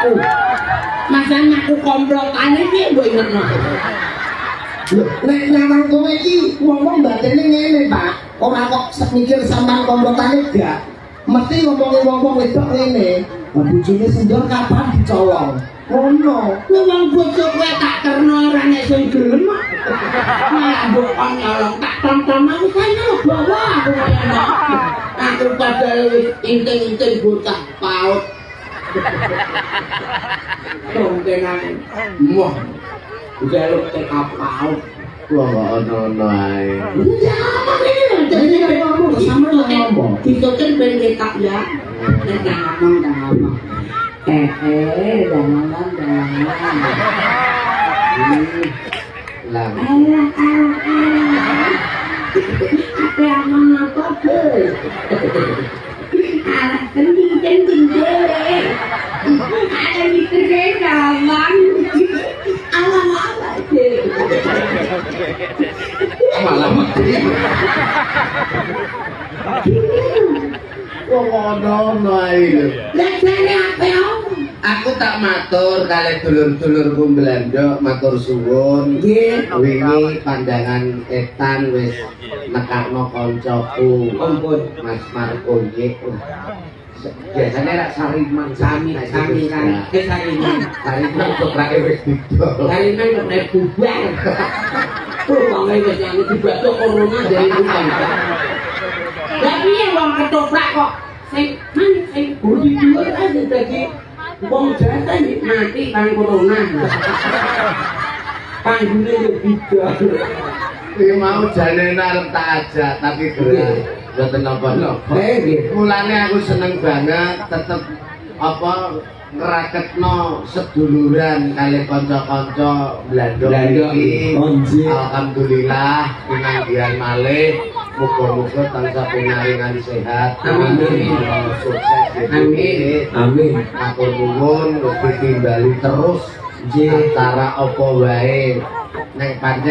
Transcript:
aku. Masane aku komplotane piye mbok ingetno. Nek nyawang kowe iki ngomong batene ngene, Pak. Ora kok mikir sampean komplotane gak. Mesti ngomong wedok ngene. Bojone senjor kapan dicolong. Ngono. Lu wong bojo kowe tak terno ora nek sing gelem kok. Malah mbok kon nyolong tak tonton aku kene lho bawa aku ngono. Aku padahal wis inting-inting bocah paut. Tongkenan. Moh. Jaluk tek paut. Wah, ono ae. Ya, makanya jadi ngomong sama ngomong. Ditoten ben ketak ya. Nek ngomong. Jangan. Lah. Apa yang apa tuh? Alah, kencing deh. Ada mikir jalan. Ala-ala deh. Malah mati. Wong ono ae. Lah jane apa ya? Aku tak matur kali dulur-dulurku Belanda, matur suwun. Nggih, Wingi pandangan etan wis nekakno koncoku. ampun. Mas Marco nggih. Biasanya rak sariman Sami kan. Kesariman. sariman koprake wis didol. Sariman kok nek bubar. Wong wis yang dibatuk corona dari bukan. Lah piye wong ketoprak kok sing budi dhuwur aja dadi wong jasa mati kan corona. Panggune yo bidal. Iki mau jane arep tak ajak tapi gerak. Mboten napa-napa. Mulane aku seneng banget tetep apa ngraketno seduluran kali kanca-kanca Belanda iki. Alhamdulillah pinanggihan malih. Muga-muga tansah pinaringan sehat. Amin. Sukses. Amin. Amin. Matur nuwun, Gusti timbali terus antara apa wae nek pancen